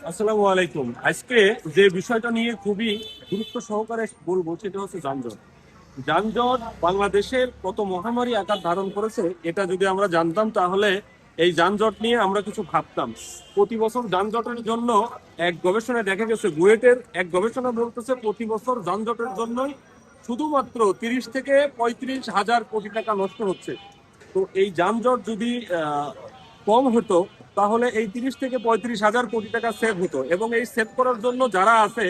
আসসালামু আলাইকুম। আজকে যে বিষয়টা নিয়ে খুবই গুরুত্ব সহকারে বলবো সেটা হচ্ছে যানজট। যানজট বাংলাদেশের কত মহামারী আকার ধারণ করেছে এটা যদি আমরা জানতাম তাহলে এই যানজট নিয়ে আমরা কিছু ভাবতাম। প্রতি বছর যানজটের জন্য এক গবেষণায় দেখা গেছে, বুয়েটের এক গবেষণা বলতেছে প্রতি বছর যানজটের জন্যই শুধুমাত্র 30 থেকে 35 হাজার কোটি টাকা নষ্ট হচ্ছে। তো এই যানজট যদি কম হতো তাহলে এই 30 থেকে 35 হাজার কোটি টাকা সেভ হতো, এবং এই সেভ করার জন্য যারা আছে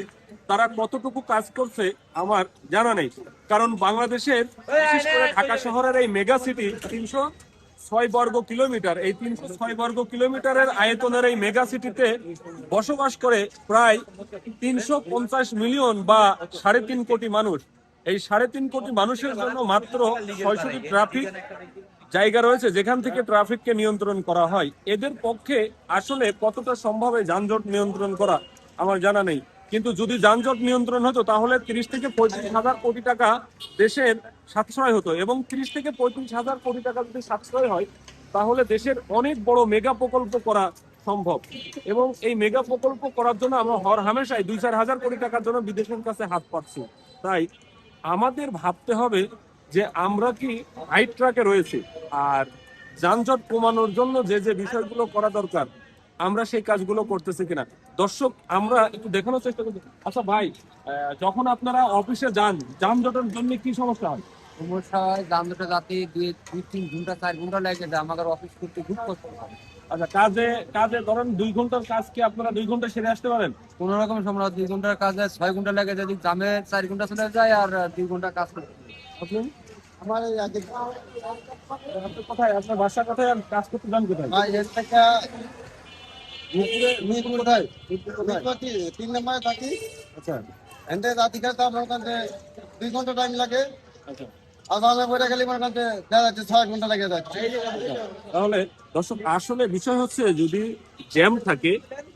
তারা কতটুকু কাজ করছে আমার জানা নেই। কারণ বাংলাদেশের বিশেষ করে ঢাকা শহরের এই মেগা সিটি 306 বর্গ কিলোমিটার, এই 306 বর্গ কিলোমিটারের আয়তনের এই মেগা সিটিতে বসবাস করে প্রায় 350 মিলিয়ন বা 3.5 কোটি মানুষ। এই 3.5 কোটি মানুষের জন্য মাত্র 6টি ট্রাফিক জায়গা রয়েছে যেখান থেকে ট্রাফিককে নিয়ন্ত্রণ করা হয়। এদের পক্ষে আসলে কতটা সম্ভব এই যানজট নিয়ন্ত্রণ করা আমার জানা নেই। কিন্তু যদি যানজট নিয়ন্ত্রণ হতো তাহলে 30 থেকে 35 হাজার কোটি টাকা দেশের সাশ্রয় হতো, এবং 30 থেকে 35 হাজার কোটি টাকা যদি সাশ্রয় হয় তাহলে দেশের অনেক বড় মেগা প্রকল্প করা সম্ভব। এবং এই মেগা প্রকল্প করার জন্য আমরা হর হামেশাই 2-4 হাজার কোটি টাকার জন্য বিদেশের কাছে হাত পাচ্ছি। তাই আমাদের ভাবতে হবে যে আমরা কি রাইট ট্র্যাকে রয়েছে, আর যানজট কমানোর জন্য যে যে বিষয়গুলো করা দরকার আমরা সেই কাজগুলো করতেছি কিনা। দর্শক, আমরা একটু দেখানোর চেষ্টা করছি। আচ্ছা ভাই, যখন আপনারা অফিসে যান যানজটের জন্য কি সমস্যা হয়? সমস্যা হয় যানজটে যাতে 2-3 ঘন্টা 4 ঘন্টা লেগে যায়, আমাদের অফিস করতে খুব কষ্ট হয়। আচ্ছা, কাজে কাজে ধরেন 2 ঘন্টার কাজ কি আপনারা 2 ঘন্টা সেরে আসতে পারেন? কোনো রকম সময় 2 ঘন্টার কাজে 6 ঘন্টা লেগে যায়, যদি জামে 4 ঘন্টা চলে যায় আর 2 ঘন্টা কাজ করতে হয়। আপনি আমার এই আগে আপনি কোথায়, আপনার বাসা কোথায়, আর কাজ করতে যান কোথায়? ভাই এর থেকে মিরপুর কোথায় মিরপুর কি 3 নম্বরে থাকি। আচ্ছা এনতে রাতি খেলতে আমার কাছে 2 ঘন্টা টাইম লাগে। আচ্ছা। আর আমি বইটা গেলে আমার কাছে দেখা যাচ্ছে 6 ঘন্টা লেগে যাচ্ছে। তাহলে দর্শক, আসলে বিষয় হচ্ছে যদি জ্যাম থাকে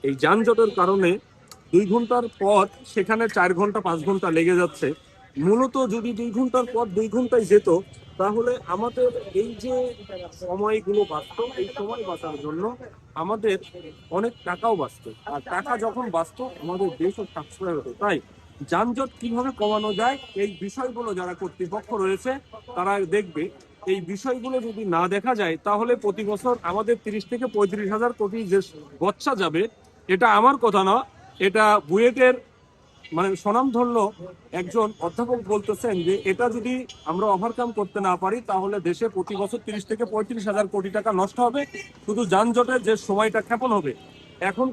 এই যানজটের কারণে 2 ঘন্টার পথ সেখানে 4 ঘন্টা 5 ঘন্টা লেগে যাচ্ছে। মূলত যদি 2 ঘন্টার পথ 2 ঘন্টায় যেত তাহলে আমাদের এই যে সময়গুলো বাঁচত, এই সময় বাঁচার জন্য আমাদের অনেক টাকাও বাঁচত, আর টাকা যখন বাঁচত আমাদের দেশও সাশ্রয় হতো। তাই যানজট কিভাবে কমানো যায় এই বিষয়গুলো যারা কর্তৃপক্ষ রয়েছে তারা দেখবে। এই বিষয়গুলো যদি না দেখা যায় তাহলে প্রতি বছর আমাদের 30 থেকে 35 হাজার কোটি যে গচ্ছা যাবে, এটা আমার কথা না, এটা বুয়েটের মানে স্বনামধন্য একজন অধ্যাপক বলতেছেন যে এটা যদি আমরা ওভারকাম করতে না পারি তাহলে দেশে প্রতি বছর 30 থেকে 35 হাজার কোটি টাকা নষ্ট হবে, শুধু যানজটের যে সময়টা ক্ষেপণ হবে। এখন